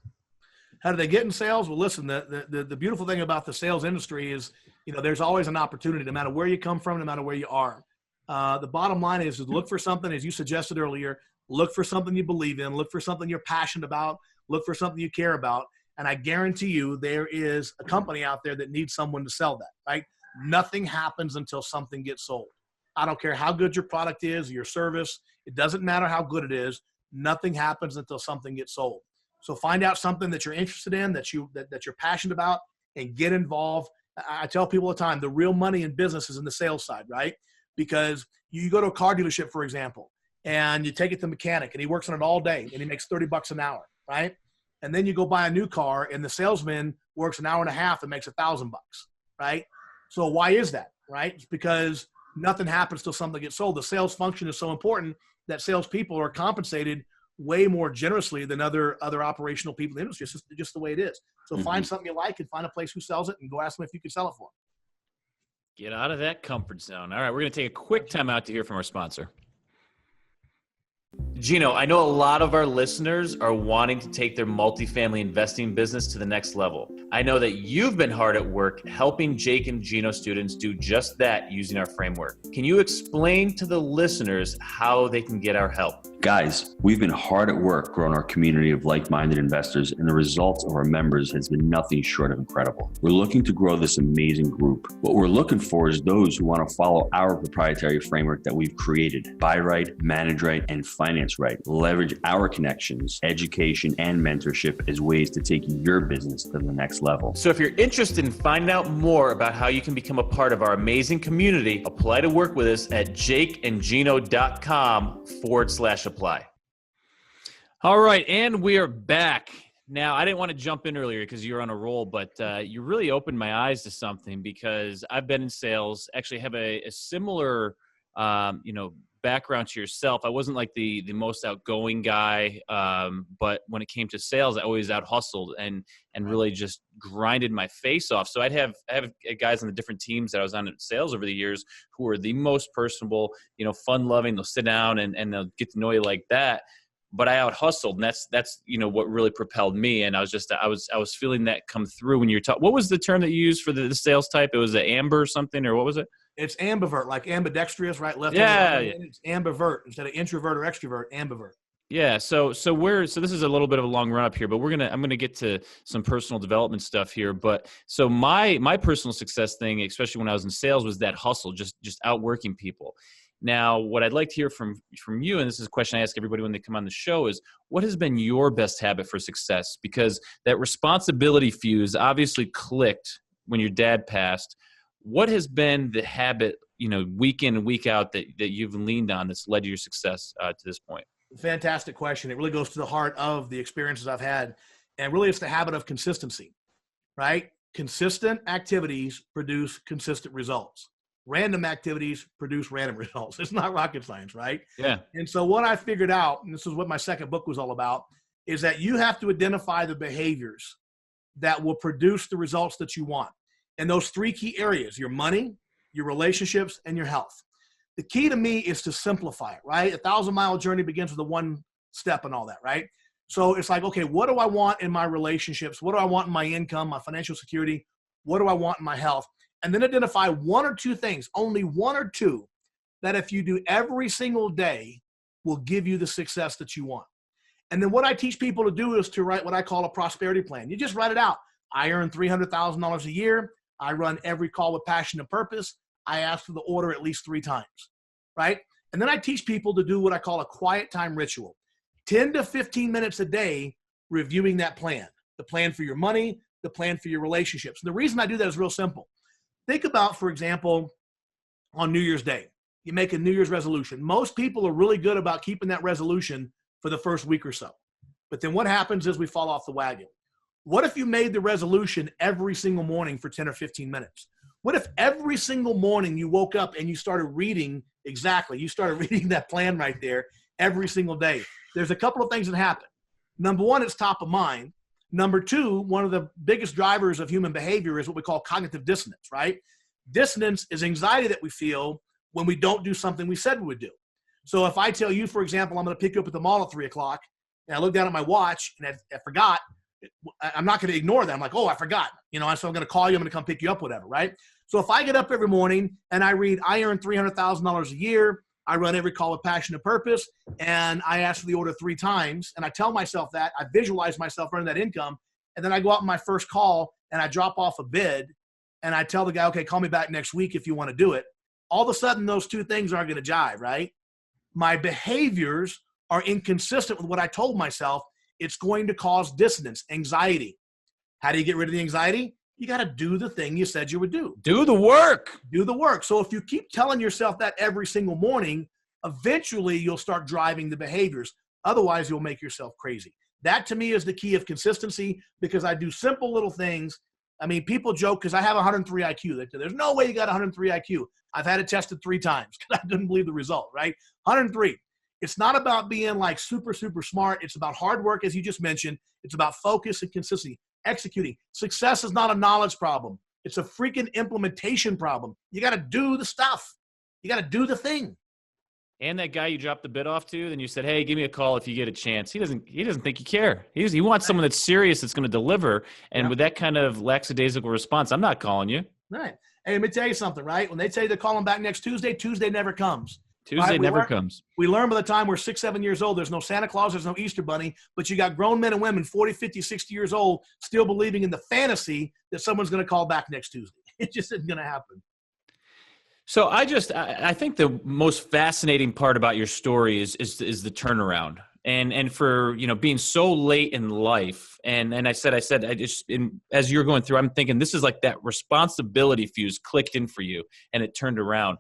How do they get in sales? Well, listen, the beautiful thing about the sales industry is, there's always an opportunity, no matter where you come from, no matter where you are. The bottom line is look for something, as you suggested earlier, look for something you believe in, look for something you're passionate about, look for something you care about. And I guarantee you there is a company out there that needs someone to sell that, right? Nothing happens until something gets sold. I don't care how good your product is, your service. It doesn't matter how good it is. Nothing happens until something gets sold. So find out something that you're interested in, that you're passionate about, and get involved. I tell people all the time, the real money in business is in the sales side, right? Because you go to a car dealership, for example, and you take it to the mechanic, and he works on it all day, and he makes $30 an hour, right? And then you go buy a new car, and the salesman works an hour and a half and makes $1,000, right? So why is that, right? It's because nothing happens till something gets sold. The sales function is so important that salespeople are compensated way more generously than other operational people in the industry. It's just the way it is. So find something you like and find a place who sells it and go ask them if you can sell it for them. Get out of that comfort zone. All right, we're going to take a quick time out to hear from our sponsor. Gino, I know a lot of our listeners are wanting to take their multifamily investing business to the next level. I know that you've been hard at work helping Jake and Gino students do just that using our framework. Can you explain to the listeners how they can get our help? Guys, we've been hard at work growing our community of like-minded investors, and the results of our members has been nothing short of incredible. We're looking to grow this amazing group. What we're looking for is those who want to follow our proprietary framework that we've created: buy right, manage right, and finance right. Leverage our connections, education, and mentorship as ways to take your business to the next level. So if you're interested in finding out more about how you can become a part of our amazing community, apply to work with us at jakeandgino.com/apply. All right, and we are back. Now, I didn't want to jump in earlier because you're on a roll, but you really opened my eyes to something, because I've been in sales, actually have a similar, background to yourself. I wasn't like the most outgoing guy, but when it came to sales, I always out hustled and really just grinded my face off. So I have guys on the different teams that I was on in sales over the years who were the most personable, fun loving. They'll sit down and they'll get to know you like that. But I out hustled, and that's what really propelled me. And I was feeling that come through when you were talking. What was the term that you used for the sales type? It was an amber or something, or what was it? It's ambivert, like ambidextrous, right? Left. Yeah. It's ambivert instead of introvert or extrovert. Ambivert. Yeah. So this is a little bit of a long run up here, but I'm gonna get to some personal development stuff here. But so my personal success thing, especially when I was in sales, was that hustle, just outworking people. Now, what I'd like to hear from you, and this is a question I ask everybody when they come on the show, is what has been your best habit for success? Because that responsibility fuse obviously clicked when your dad passed. What has been the habit, week in and week out that you've leaned on that's led to your success to this point? Fantastic question. It really goes to the heart of the experiences I've had. And really, it's the habit of consistency, right? Consistent activities produce consistent results. Random activities produce random results. It's not rocket science, right? Yeah. And so what I figured out, and this is what my second book was all about, is that you have to identify the behaviors that will produce the results that you want. And those three key areas, your money, your relationships, and your health. The key to me is to simplify it, right? 1,000-mile journey begins with a one step and all that, right? So it's like, okay, what do I want in my relationships? What do I want in my income, my financial security? What do I want in my health? And then identify one or two things, only one or two, that if you do every single day will give you the success that you want. And then what I teach people to do is to write what I call a prosperity plan. You just write it out. I earn $300,000 a year. I run every call with passion and purpose. I ask for the order at least 3 times, right? And then I teach people to do what I call a quiet time ritual. 10 to 15 minutes a day reviewing that plan, the plan for your money, the plan for your relationships. And the reason I do that is real simple. Think about, for example, on New Year's Day, you make a New Year's resolution. Most people are really good about keeping that resolution for the first week or so. But then what happens is we fall off the wagon. What if you made the resolution every single morning for 10 or 15 minutes? What if every single morning you woke up and you started reading that plan right there every single day? There's a couple of things that happen. Number one, it's top of mind. Number two, one of the biggest drivers of human behavior is what we call cognitive dissonance, right? Dissonance is anxiety that we feel when we don't do something we said we would do. So if I tell you, for example, I'm going to pick you up at the mall at 3 o'clock, and I look down at my watch and I forgot, I'm not going to ignore that. I'm like, oh, I forgot. So I'm going to call you. I'm going to come pick you up, whatever, right? So if I get up every morning and I read, I earn $300,000 a year, I run every call with passion and purpose, and I ask for the order 3 times, and I tell myself that, I visualize myself earning that income, and then I go out on my first call and I drop off a bid, and I tell the guy, okay, call me back next week if you want to do it. All of a sudden, those two things aren't going to jive, right? My behaviors are inconsistent with what I told myself. It's going to cause dissonance, anxiety. How do you get rid of the anxiety? You got to do the thing you said you would do. Do the work. Do the work. So if you keep telling yourself that every single morning, eventually you'll start driving the behaviors. Otherwise, you'll make yourself crazy. That to me is the key of consistency, because I do simple little things. I mean, people joke because I have 103 IQ. There's no way you got 103 IQ. I've had it tested 3 times because I didn't believe the result, right? 103. It's not about being like super, super smart. It's about hard work, as you just mentioned. It's about focus and consistency, executing. Success is not a knowledge problem. It's a freaking implementation problem. You got to do the stuff. You got to do the thing. And that guy you dropped the bid off to, then you said, hey, give me a call if you get a chance. He doesn't think you care. He wants someone that's serious, that's going to deliver. And with that kind of lackadaisical response, I'm not calling you. Right. Hey, let me tell you something, right? When they tell you to call him back next Tuesday, Tuesday never comes. Tuesday never comes. We learn by the time we're 6, 7 years old, there's no Santa Claus, there's no Easter Bunny, but you got grown men and women, 40, 50, 60 years old, still believing in the fantasy that someone's going to call back next Tuesday. It just isn't going to happen. So I think the most fascinating part about your story is the turnaround. And for, being so late in life. And I said, as you're going through, I'm thinking this is like that responsibility fuse clicked in for you and it turned around.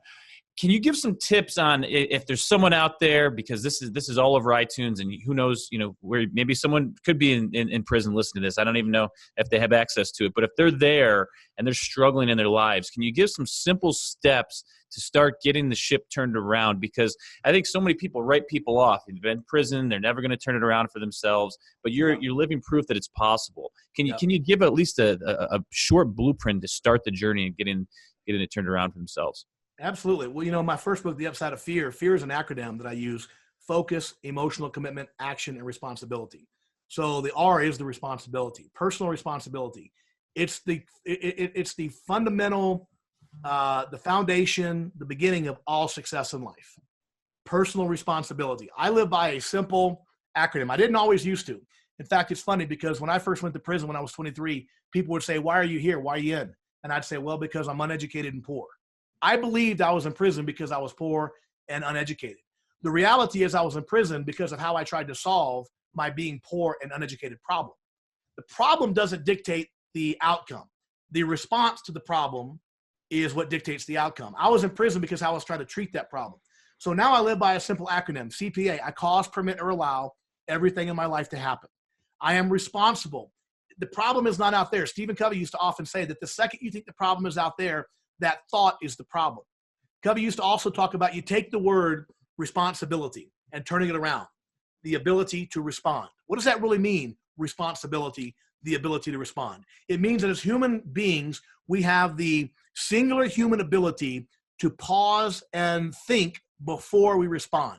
Can you give some tips on if there's someone out there, because this is all over iTunes, and who knows, where maybe someone could be in prison listening to this. I don't even know if they have access to it, but if they're there and they're struggling in their lives, can you give some simple steps to start getting the ship turned around? Because I think so many people write people off. They've been in prison, they're never going to turn it around for themselves, but you're living proof that it's possible. Can you give at least a short blueprint to start the journey and getting it turned around for themselves? Absolutely. Well, my first book, The Upside of Fear is an acronym that I use: focus, emotional commitment, action, and responsibility. So the R is the responsibility, personal responsibility. It's the fundamental, the foundation, the beginning of all success in life. Personal responsibility. I live by a simple acronym. I didn't always used to. In fact, it's funny because when I first went to prison when I was 23, people would say, why are you here? Why are you in? And I'd say, well, because I'm uneducated and poor. I believed I was in prison because I was poor and uneducated. The reality is I was in prison because of how I tried to solve my being poor and uneducated problem. The problem doesn't dictate the outcome. The response to the problem is what dictates the outcome. I was in prison because I was trying to treat that problem. So now I live by a simple acronym, CPA. I cause, permit, or allow everything in my life to happen. I am responsible. The problem is not out there. Stephen Covey used to often say that the second you think the problem is out there, that thought is the problem. Covey used to also talk about you take the word responsibility and turning it around, the ability to respond. What does that really mean, responsibility? the ability to respond. It means that as human beings, we have the singular human ability to pause and think before we respond,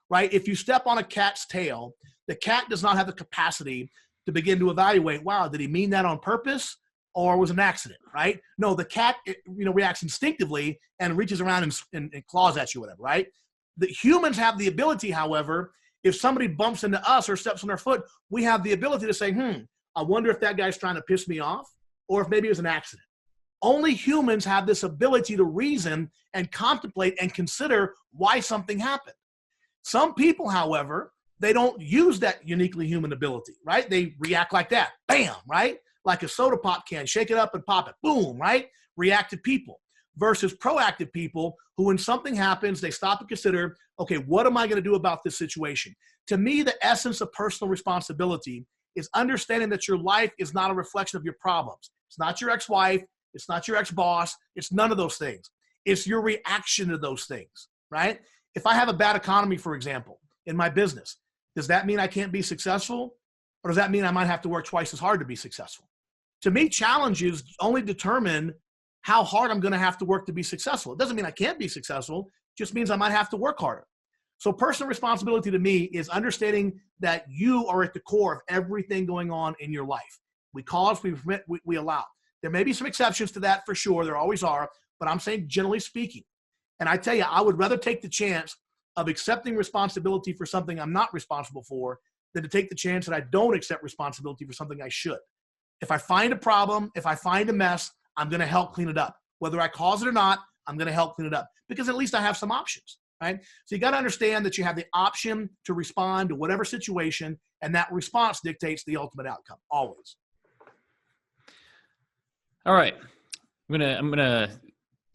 right? If you step on a cat's tail, the cat does not have the capacity to begin to evaluate, wow, did he mean that on purpose or was it an accident, right? No, the cat, reacts instinctively and reaches around and claws at you, whatever, right? The humans have the ability, however, if somebody bumps into us or steps on our foot, we have the ability to say, I wonder if that guy's trying to piss me off or if maybe it was an accident. Only humans have this ability to reason and contemplate and consider why something happened. Some people, however, they don't use that uniquely human ability, right? They react like that, bam, right? Like a soda pop can, shake it up and pop it, boom, right? Reactive people versus proactive people who, when something happens, they stop and consider, okay, what am I going to do about this situation? To me, the essence of personal responsibility is understanding that your life is not a reflection of your problems. It's not your ex-wife. It's not your ex-boss. It's none of those things. It's your reaction to those things, right? If I have a bad economy, for example, in my business, does that mean I can't be successful? Or does that mean I might have to work twice as hard to be successful? To me, challenges only determine how hard I'm going to have to work to be successful. It doesn't mean I can't be successful. It just means I might have to work harder. So personal responsibility to me is understanding that you are at the core of everything going on in your life. We cause, we permit, we allow. There may be some exceptions to that for sure. There always are. But I'm saying generally speaking. And I tell you, I would rather take the chance of accepting responsibility for something I'm not responsible for than to take the chance that I don't accept responsibility for something I should. If I find a problem, if I find a mess, I'm going to help clean it up. Whether I cause it or not, I'm going to help clean it up because at least I have some options, right? So you got to understand that you have the option to respond to whatever situation, and that response dictates the ultimate outcome, always. All right. I'm gonna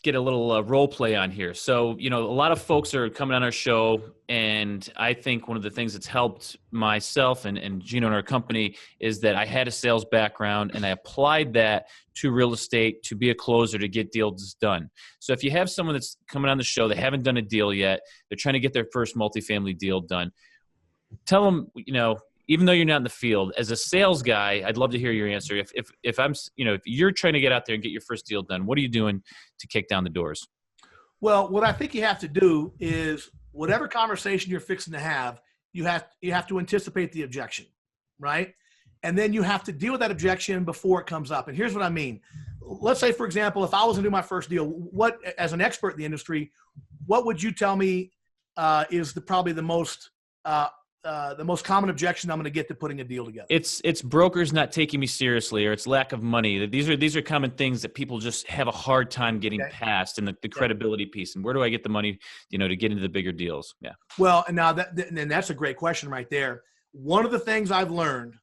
get a little role play on here. So, a lot of folks are coming on our show, and I think one of the things that's helped myself and Gino and our company is that I had a sales background and I applied that to real estate to be a closer to get deals done. So if you have someone that's coming on the show, they haven't done a deal yet, they're trying to get their first multifamily deal done, tell them, even though you're not in the field, as a sales guy, I'd love to hear your answer. If I'm, if you're trying to get out there and get your first deal done, what are you doing to kick down the doors? Well, what I think you have to do is whatever conversation you're fixing to have, you have to anticipate the objection, right? And then you have to deal with that objection before it comes up. And here's what I mean. Let's say, for example, if I was going to do my first deal, what, as an expert in the industry, what would you tell me is probably the most common objection I'm going to get to putting a deal together? It's brokers not taking me seriously, or it's lack of money. These are common things that people just have a hard time getting past, and the credibility piece. And where do I get the money, to get into the bigger deals? Yeah. Well, and now that's a great question right there. One of the things I've learned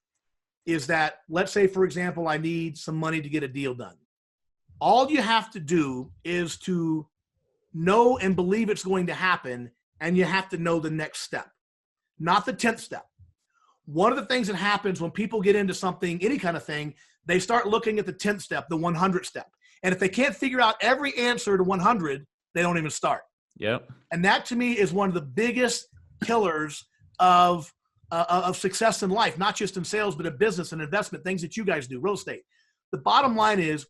is that, let's say, for example, I need some money to get a deal done. All you have to do is to know and believe it's going to happen, and you have to know the next step. Not the 10th step. One of the things that happens when people get into something, any kind of thing, they start looking at the 10th step, the 100th step. And if they can't figure out every answer to 100, they don't even start. Yep. And that to me is one of the biggest killers of success in life, not just in sales, but in business and investment, things that you guys do, real estate. The bottom line is,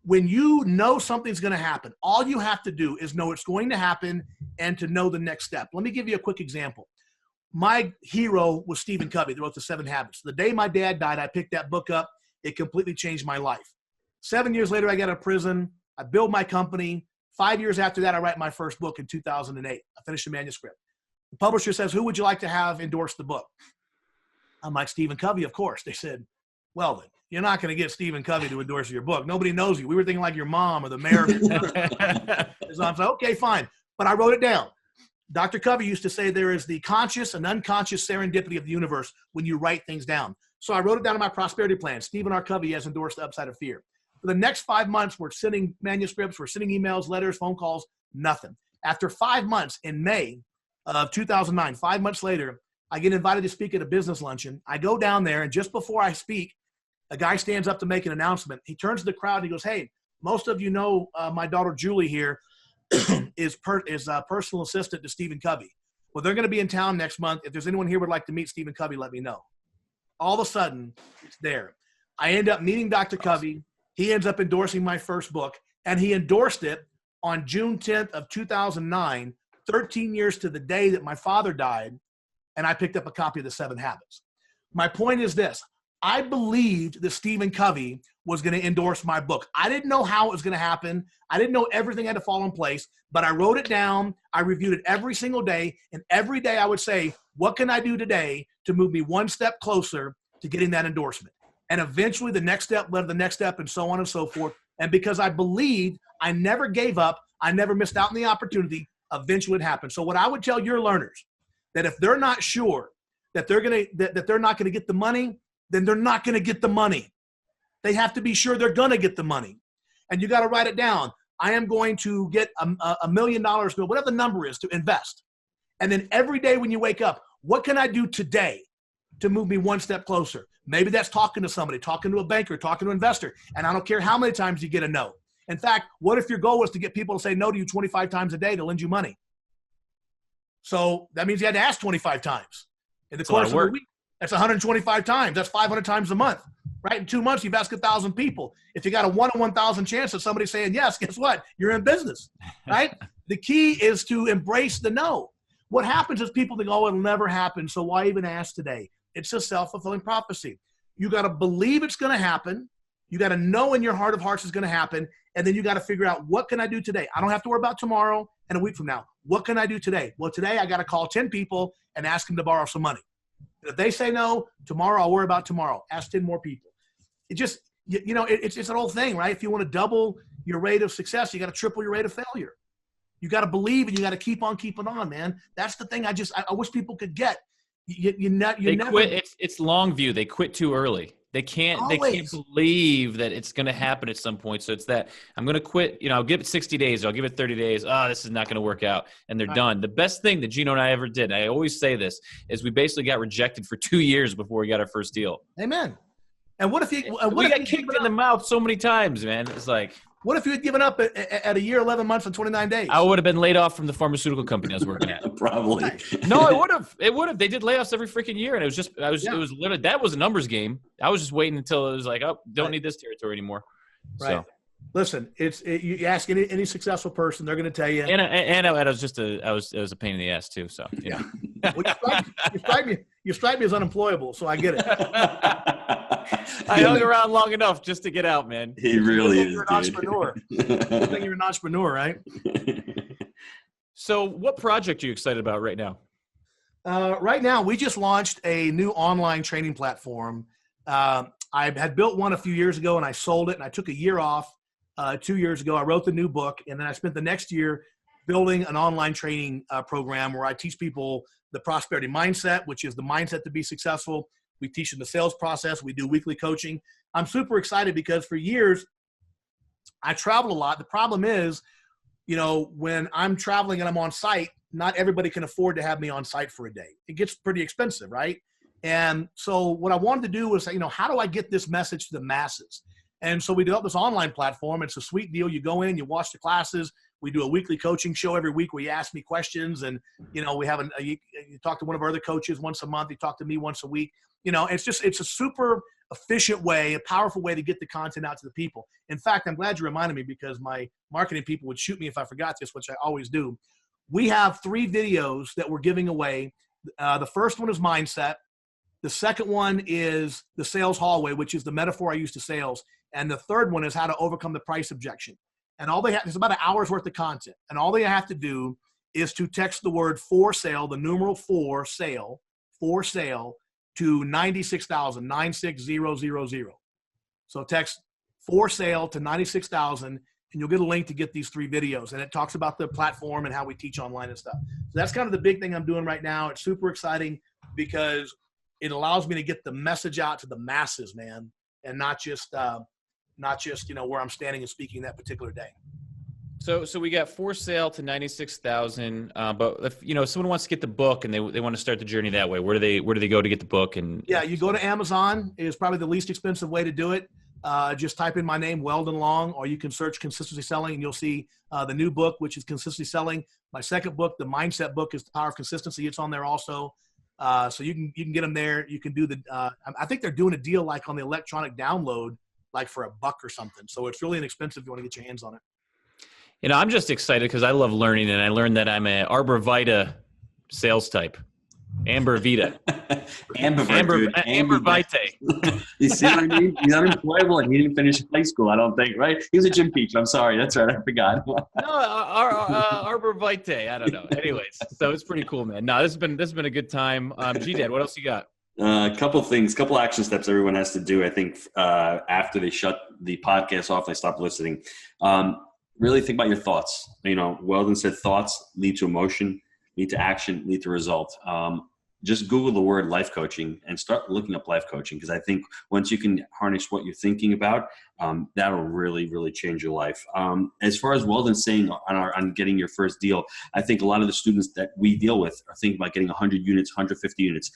when you know something's going to happen, all you have to do is know it's going to happen and to know the next step. Let me give you a quick example. My hero was Stephen Covey, that wrote The 7 Habits. The day my dad died, I picked that book up. It completely changed my life. 7 years later, I got out of prison. I built my company. 5 years after that, I write my first book in 2008. I finished the manuscript. The publisher says, who would you like to have endorse the book? I'm like, Stephen Covey, of course. They said, Weldon, you're not going to get Stephen Covey to endorse your book. Nobody knows you. We were thinking like your mom or the mayor. So I'm like, okay, fine. But I wrote it down. Dr. Covey used to say there is the conscious and unconscious serendipity of the universe when you write things down. So I wrote it down in my prosperity plan. Stephen R. Covey has endorsed The Upside of Fear. For the next 5 months, we're sending manuscripts, we're sending emails, letters, phone calls, nothing. After 5 months, in May of 2009, 5 months later, I get invited to speak at a business luncheon. I go down there, and just before I speak, a guy stands up to make an announcement. He turns to the crowd and he goes, hey, most of you know my daughter Julie here is personal assistant to Stephen Covey. Well, they're going to be in town next month. If there's anyone here who would like to meet Stephen Covey, let me know. All of a sudden, it's there. I end up meeting Dr. Covey. He ends up endorsing my first book, and he endorsed it on June 10th of 2009, 13 years to the day that my father died, and I picked up a copy of The 7 Habits. My point is this. I believed that Stephen Covey was going to endorse my book. I didn't know how it was going to happen. I didn't know everything had to fall in place, but I wrote it down. I reviewed it every single day, and every day I would say, what can I do today to move me one step closer to getting that endorsement? And eventually the next step led to the next step, and so on and so forth. And because I believed, I never gave up, I never missed out on the opportunity, eventually it happened. So what I would tell your learners, that if they're not sure that they're not going to get the money, then they're not going to get the money. They have to be sure they're going to get the money. And you got to write it down. I am going to get $1 million, whatever the number is, to invest. And then every day when you wake up, what can I do today to move me one step closer? Maybe that's talking to somebody, talking to a banker, talking to an investor. And I don't care how many times you get a no. In fact, what if your goal was to get people to say no to you 25 times a day to lend you money? So that means you had to ask 25 times. In the course of a week, that's 125 times. That's 500 times a month, right? In 2 months, you've asked 1,000 people. If you got a 1 in 1,000 chance of somebody saying yes, guess what? You're in business, right? The key is to embrace the no. What happens is people think, oh, it'll never happen, so why even ask today? It's a self-fulfilling prophecy. You got to believe it's going to happen. You got to know in your heart of hearts it's going to happen. And then you got to figure out, what can I do today? I don't have to worry about tomorrow and a week from now. What can I do today? Well, today I got to call 10 people and ask them to borrow some money. And if they say no, tomorrow I'll worry about tomorrow. Ask 10 more people. It just, it's an old thing, right? If you want to double your rate of success, you got to triple your rate of failure. You got to believe, and you got to keep on keeping on, man. That's the thing I wish people could get. You never quit. It's long view. They quit too early. They can't believe that it's going to happen at some point. So it's that I'm going to quit. I'll give it 60 days. I'll give it 30 days. Oh, this is not going to work out. And they're done. The best thing that Gino and I ever did, I always say this, is we basically got rejected for 2 years before we got our first deal. Amen. And what if we got kicked in the mouth so many times, man? It's like, what if you had given up at a year, 11 months, and 29 days? I would have been laid off from the pharmaceutical company I was working at. Probably. No, it would have. It would have. They did layoffs every freaking year, and it was literally, that was a numbers game. I was just waiting until it was like, oh, don't need this territory anymore. Right. So. Listen, you ask any successful person, they're going to tell you. And it was a pain in the ass too. So yeah. Well, you strike me as unemployable, so I get it. I hung around long enough just to get out, man. He really is, you're an entrepreneur. I think you're an entrepreneur, right? So what project are you excited about right now? Right now, we just launched a new online training platform. I had built one a few years ago, and I sold it, and I took a year off 2 years ago. I wrote the new book, and then I spent the next year building an online training program where I teach people the prosperity mindset, which is the mindset to be successful. We teach them the sales process. We do weekly coaching. I'm super excited because for years, I traveled a lot. The problem is, when I'm traveling and I'm on site, not everybody can afford to have me on site for a day. It gets pretty expensive, right? And so what I wanted to do was, how do I get this message to the masses? And so we developed this online platform. It's a sweet deal. You go in, you watch the classes. We do a weekly coaching show every week where you ask me questions, and we have you talk to one of our other coaches once a month. You talk to me once a week. It's a super efficient way, a powerful way to get the content out to the people. In fact, I'm glad you reminded me because my marketing people would shoot me if I forgot this, which I always do. We have 3 videos that we're giving away. The first one is mindset. The second one is the sales hallway, which is the metaphor I use to sales. And the third one is how to overcome the price objection. And it's about an hour's worth of content. And all they have to do is to text the word for sale, the numeral for sale to 96,000, 96000. So text for sale to 96,000 and you'll get a link to get these 3 videos. And it talks about the platform and how we teach online and stuff. So that's kind of the big thing I'm doing right now. It's super exciting because it allows me to get the message out to the masses, man, and not just where I'm standing and speaking that particular day. So we got for sale to 96,000. But if someone wants to get the book and they want to start the journey that way, where do they go to get the book? And yeah, you go to Amazon. Is probably the least expensive way to do it. Just type in my name, Weldon Long, or you can search Consistency Selling, and you'll see the new book, which is Consistency Selling. My second book, the Mindset book, is The Power of Consistency. It's on there also. So you can get them there. You can do I think they're doing a deal like on the electronic download, like for $1 or something. So it's really inexpensive if you want to get your hands on it. I'm just excited because I love learning, and I learned that I'm an Arbor Vita sales type. Amber Vita. Amber Vitae. You see what I mean? He's unemployable and he didn't finish high school, I don't think, right? He was a gym teacher. I'm sorry. That's right. I forgot. No, Arbor Vitae. I don't know. Anyways, so it's pretty cool, man. No, this has been a good time. G-Dad, what else you got? A couple things, couple action steps everyone has to do, I think, after they shut the podcast off, they stop listening. Really think about your thoughts. Weldon said thoughts lead to emotion, lead to action, lead to result. Just Google the word life coaching and start looking up life coaching, because I think once you can harness what you're thinking about, that'll really, really change your life. As far as Weldon saying on getting your first deal, I think a lot of the students that we deal with are thinking about getting 100 units, 150 units.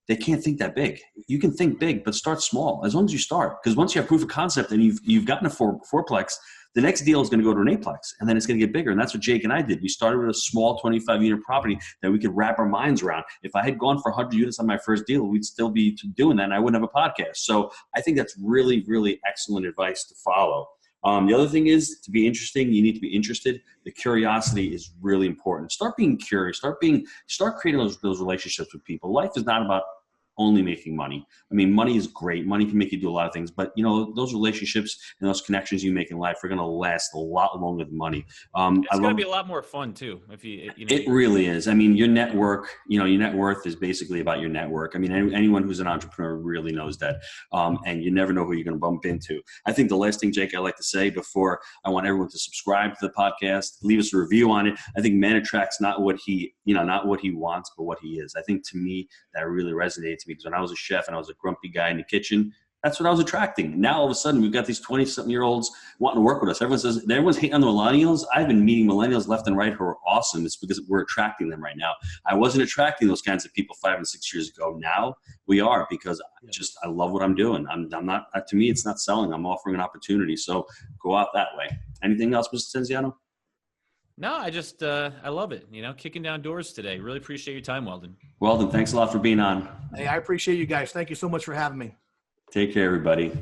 They can't think that big. You can think big, but start small as long as you start. Because once you have proof of concept and you've gotten a fourplex, the next deal is going to go to an eightplex, and then it's going to get bigger. And that's what Jake and I did. We started with a small 25-unit property that we could wrap our minds around. If I had gone for 100 units on my first deal, we'd still be doing that, and I wouldn't have a podcast. So I think that's really, really excellent advice to follow. The other thing is, to be interesting, you need to be interested. The curiosity is really important. Start being curious. Start creating those relationships with people. Life is not about only making money. I mean, money is great. Money can make you do a lot of things, but those relationships and those connections you make in life are going to last a lot longer than money. It's going to be a lot more fun too. It really is. I mean, your network, your net worth is basically about your network. I mean, anyone who's an entrepreneur really knows that. And you never know who you're going to bump into. I think the last thing, Jake, I'd like to say before I want everyone to subscribe to the podcast, leave us a review on it. I think man attracts not what he wants, but what he is. I think to me that really resonates to me, because when I was a chef and I was a grumpy guy in the kitchen, that's what I was attracting. Now all of a sudden we've got these 20-something-year-olds wanting to work with us. Everyone's hating on the millennials. I've been meeting millennials left and right who are awesome. It's because we're attracting them right now. I wasn't attracting those kinds of people 5 and 6 years ago. Now we are, because I love what I'm doing. I'm not, to me, it's not selling. I'm offering an opportunity. So go out that way. Anything else, Mr. Stenziano? No, I love it. Kicking down doors today. Really appreciate your time, Weldon. Weldon, thanks a lot for being on. Hey, I appreciate you guys. Thank you so much for having me. Take care, everybody.